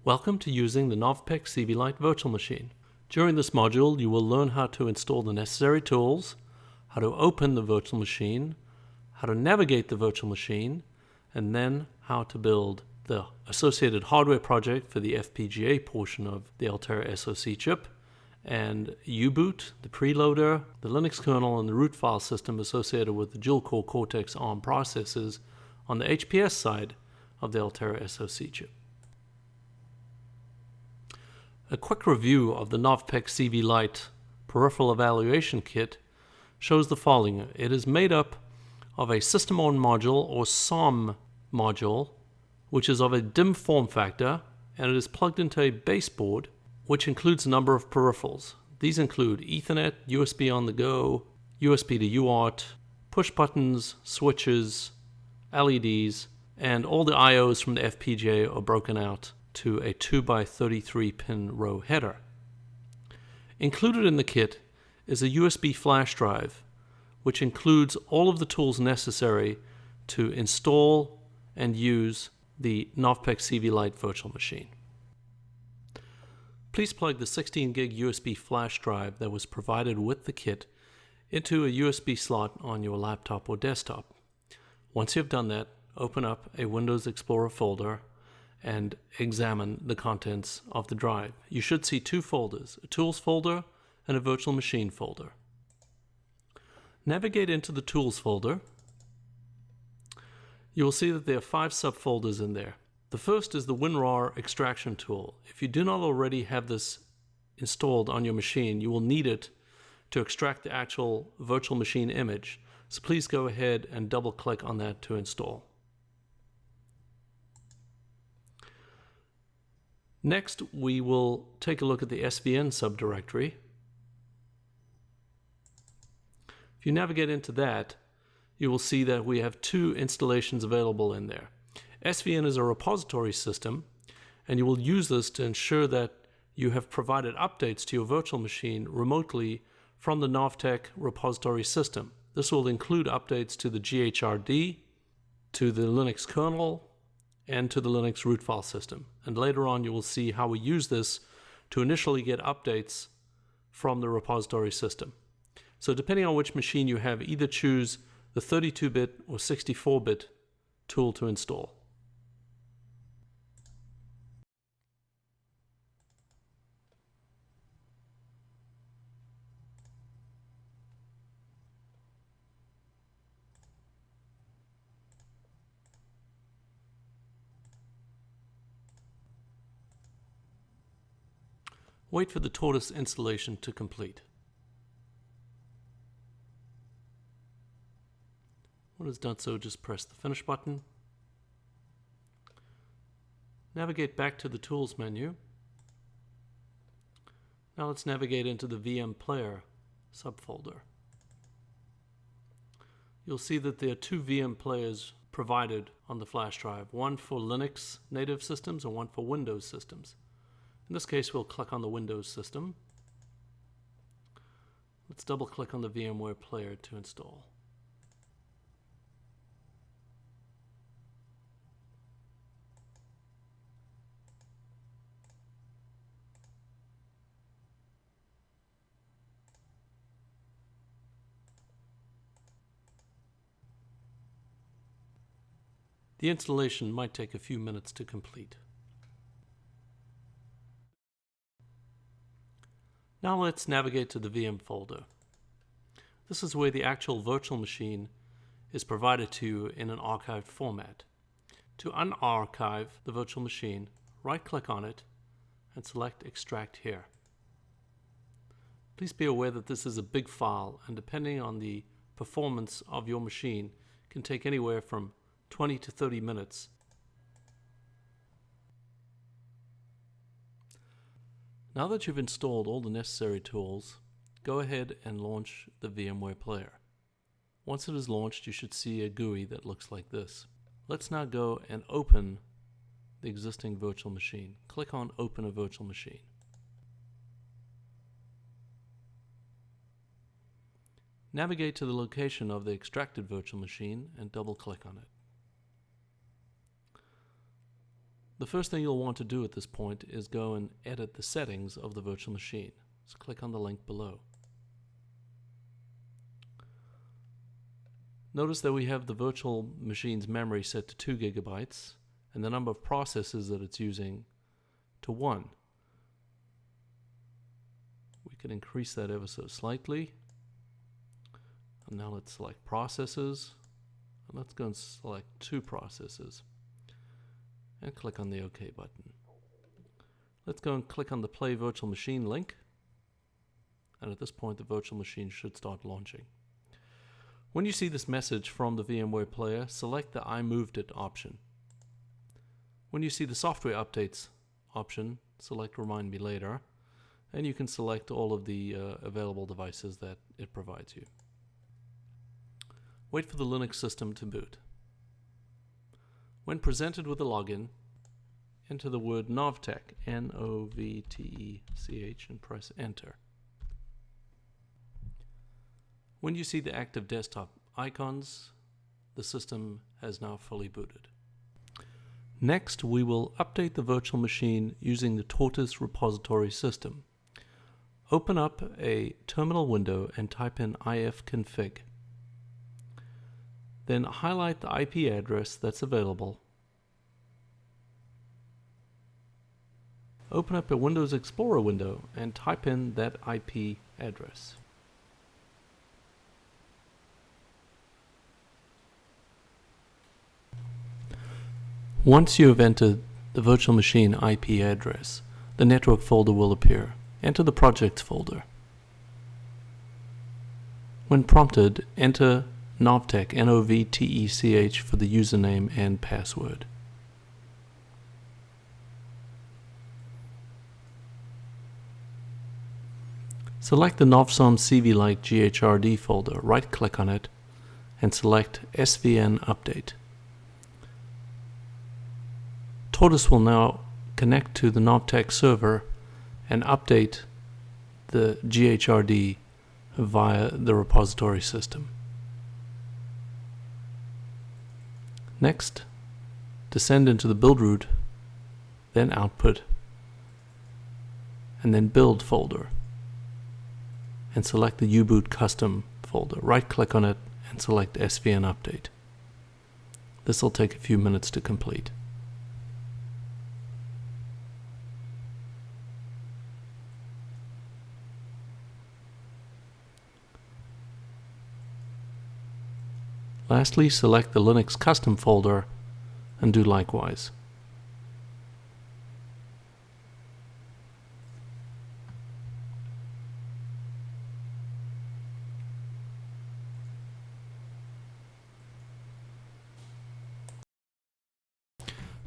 Welcome to using the NOVPEKCVLite virtual machine. During this module, you will learn how to install the necessary tools, how to open the virtual machine, how to navigate the virtual machine, and then how to build the associated hardware project for the FPGA portion of the Altera SoC chip, and U-boot, the preloader, the Linux kernel, and the root file system associated with the dual-core Cortex ARM processors on the HPS side of the Altera SoC chip. A quick review of the NOVPEKCVLite peripheral evaluation kit shows the following. It is made up of a system-on module or SOM module, which is of a DIMM form factor, and it is plugged into a baseboard, which includes a number of peripherals. These include Ethernet, USB on the go, USB to UART, push buttons, switches, LEDs, and all the IOs from the FPGA are broken out to a 2x33 pin row header. Included in the kit is a USB flash drive, which includes all of the tools necessary to install and use the NOVPEKCVLite virtual machine. Please plug the 16 gig USB flash drive that was provided with the kit into a USB slot on your laptop or desktop. Once you've done that, open up a Windows Explorer folder and examine the contents of the drive. You should see two folders, a Tools folder and a Virtual Machine folder. Navigate into the Tools folder. You will see that there are 5 subfolders in there. The first is the WinRAR extraction tool. If you do not already have this installed on your machine, you will need it to extract the actual virtual machine image. So please go ahead and double-click on that to install. Next, we will take a look at the SVN subdirectory. If you navigate into that, you will see that we have 2 installations available in there. SVN is a repository system, and you will use this to ensure that you have provided updates to your virtual machine remotely from the Novtek repository system. This will include updates to the GHRD, to the Linux kernel, and to the Linux root file system. And later on you will see how we use this to initially get updates from the repository system. So depending on which machine you have, either choose the 32-bit or 64-bit tool to install. Wait for the Tortoise installation to complete. When it's done so, just press the Finish button. Navigate back to the Tools menu. Now let's navigate into the VM Player subfolder. You'll see that there are 2 VM players provided on the flash drive, one for Linux native systems and one for Windows systems. In this case, we'll click on the Windows system. Let's double-click on the VMware player to install. The installation might take a few minutes to complete. Now let's navigate to the VM folder. This is where the actual virtual machine is provided to you in an archived format. To unarchive the virtual machine, right-click on it and select Extract Here. Please be aware that this is a big file, and depending on the performance of your machine, can take anywhere from 20 to 30 minutes. Now that you've installed all the necessary tools, go ahead and launch the VMware player. Once it is launched, you should see a GUI that looks like this. Let's now go and open the existing virtual machine. Click on Open a Virtual Machine. Navigate to the location of the extracted virtual machine and double-click on it. The first thing you'll want to do at this point is go and edit the settings of the virtual machine. So click on the link below. Notice that we have the virtual machine's memory set to 2 GB and the number of processes that it's using to 1. We can increase that ever so slightly. And now let's select processes. And let's go and select 2 processes. And click on the OK button. Let's go and click on the Play Virtual Machine link. And at this point, the virtual machine should start launching. When you see this message from the VMware player, select the I moved it option. When you see the software updates option, select Remind Me Later. And you can select all of the available devices that it provides you. Wait for the Linux system to boot. When presented with a login, enter the word Novpek, N-O-V-T-E-C-H, and press Enter. When you see the active desktop icons, the system has now fully booted. Next, we will update the virtual machine using the Tortoise repository system. Open up a terminal window and type in ifconfig. Then highlight the IP address that's available. Open up a Windows Explorer window and type in that IP address. Once you have entered the virtual machine IP address, the network folder will appear. Enter the projects folder. When prompted, enter Novpek, N-O-V-P-E-C-H, for the username and password. Select the NOVPEKCVLite GHRD folder, right-click on it, and select SVN Update. Tortoise will now connect to the Novpek server and update the GHRD via the repository system. Next, descend into the build root, then output, and then build folder, and select the U-boot custom folder. Right-click on it and select SVN Update. This will take a few minutes to complete. Lastly, select the Linux custom folder and do likewise.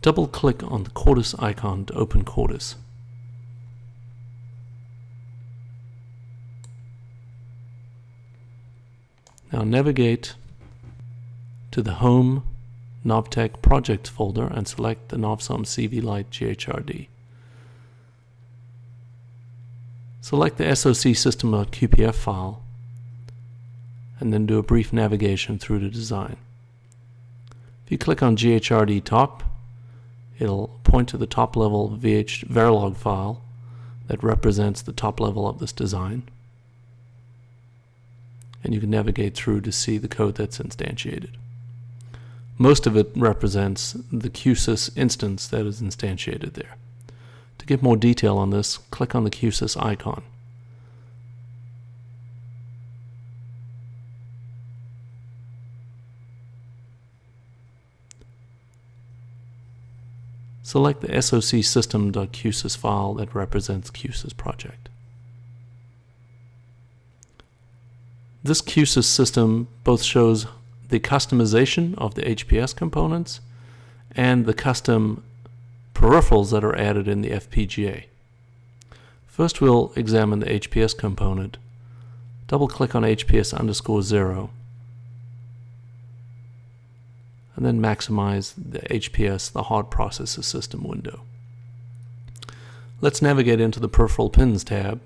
Double-click on the Tortoise icon to open Tortoise. Now navigate to the Home Novpek Projects folder and select the NOVPEKCVLite GHRD. Select the SOC system.qpf file and then do a brief navigation through the design. If you click on GHRD top, it'll point to the top level Verilog file that represents the top level of this design. And you can navigate through to see the code that's instantiated. Most of it represents the QSys instance that is instantiated there. To get more detail on this, click on the QSys icon. Select the SOC system.qsys file that represents QSys project. This QSys system both shows the customization of the HPS components and the custom peripherals that are added in the FPGA. First, we'll examine the HPS component. Double-click on HPS_0 and then maximize the HPS, the hard processor system window. Let's navigate into the Peripheral Pins tab.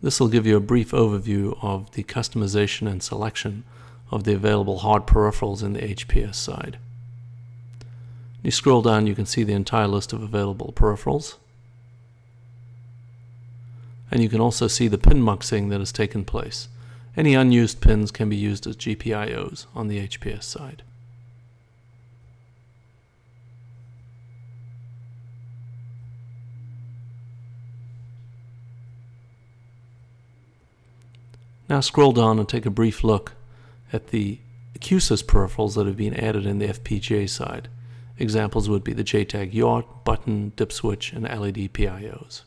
This will give you a brief overview of the customization and selection of the available hard peripherals in the HPS side. You scroll down, you can see the entire list of available peripherals. And you can also see the pin muxing that has taken place. Any unused pins can be used as GPIOs on the HPS side. Now scroll down and take a brief look at the QSYS peripherals that have been added in the FPGA side. Examples would be the JTAG YORT, button, dip switch, and LED PIOs.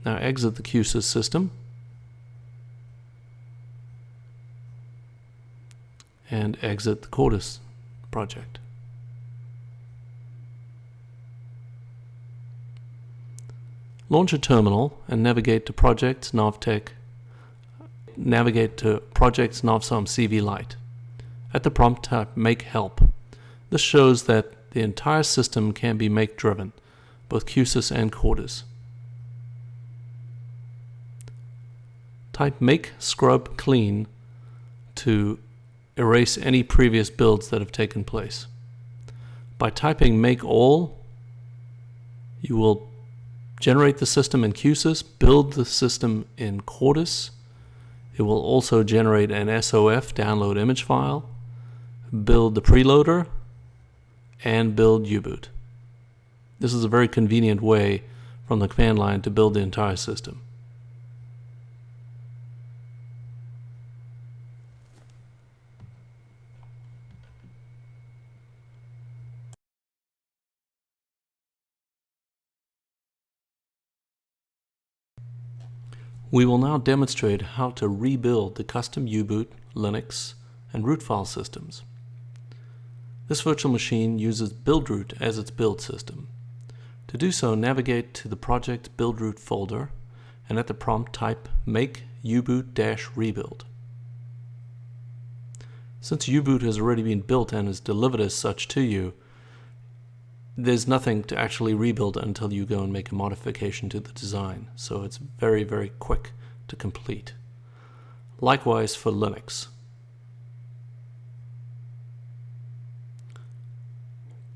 Now exit the QSYS system and exit the Cordis project. Launch a terminal and navigate to Projects Novpek. Navigate to Projects NOVPEKCVLite. At the prompt, type Make Help. This shows that the entire system can be make driven, both QSYS and Cordis. Type Make Scrub Clean to erase any previous builds that have taken place. By typing Make All, you will generate the system in QSYS, build the system in Cordis. It will also generate an SOF download image file, build the preloader, and build U-boot. This is a very convenient way from the command line to build the entire system. We will now demonstrate how to rebuild the custom U-boot, Linux, and root file systems. This virtual machine uses buildroot as its build system. To do so, navigate to the project buildroot folder and at the prompt type make U-boot-rebuild. Since U-boot has already been built and is delivered as such to you, there's nothing to actually rebuild until you go and make a modification to the design, so it's very, very quick to complete. Likewise for Linux.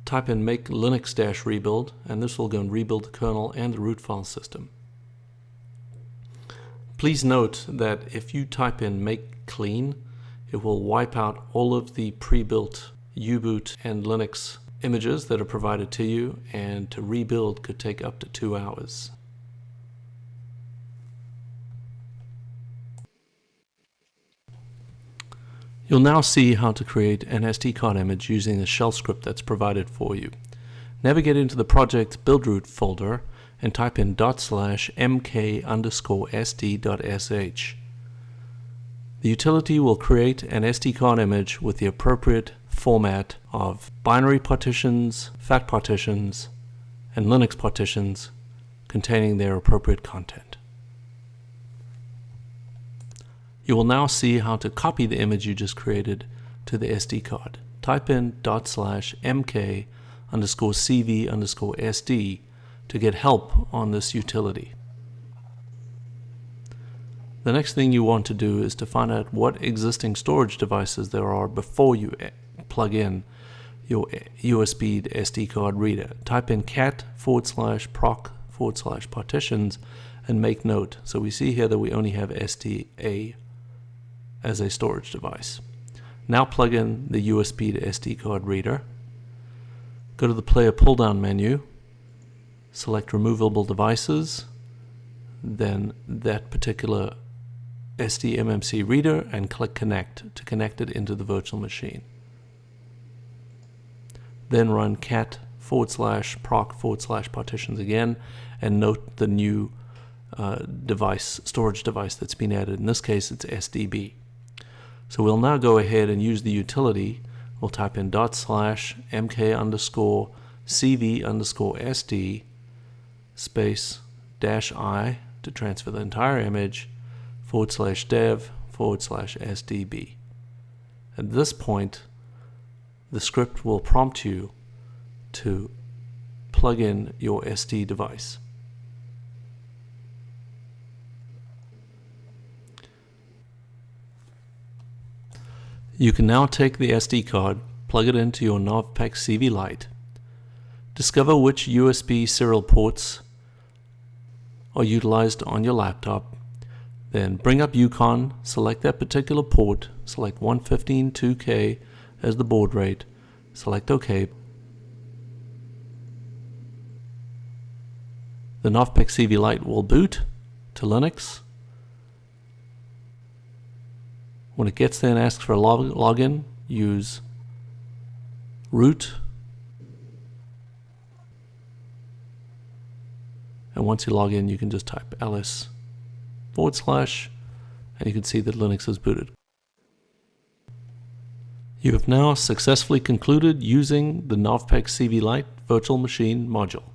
Type in make Linux-rebuild, and this will go and rebuild the kernel and the root file system. Please note that if you type in make clean, it will wipe out all of the pre-built U-boot and Linux images that are provided to you, and to rebuild could take up to 2 hours. You'll now see how to create an SD card image using the shell script that's provided for you. Navigate into the project buildroot folder and type in /mk_sd.sh. The utility will create an SD card image with the appropriate format of binary partitions, FAT partitions, and Linux partitions containing their appropriate content. You will now see how to copy the image you just created to the SD card. Type in /mk_cv_sd to get help on this utility. The next thing you want to do is to find out what existing storage devices there are before you plug in your USB SD card reader. Type in cat/proc/partitions and make note. So we see here that we only have SDA as a storage device. Now plug in the USB to SD card reader. Go to the player pull-down menu, select removable devices, then that particular SDMMC reader, and click connect to connect it into the virtual machine. Then run cat/proc/partitions again and note the new storage device that's been added. In this case, it's SDB. So we'll now go ahead and use the utility. We'll type in ./mk_cv_sd -i to transfer the entire image /dev/sdb. At this point, the script will prompt you to plug in your SD device. You can now take the SD card, plug it into your NOVPEKCVLite, discover which USB serial ports are utilized on your laptop, then bring up Yukon, select that particular port, select 115.2K as the baud rate, select OK. The NOVPEKCVLite will boot to Linux. When it gets there and asks for a login, use root. And once you log in, you can just type ls/, and you can see that Linux is booted. You have now successfully concluded using the NOVPEKCVLite virtual machine module.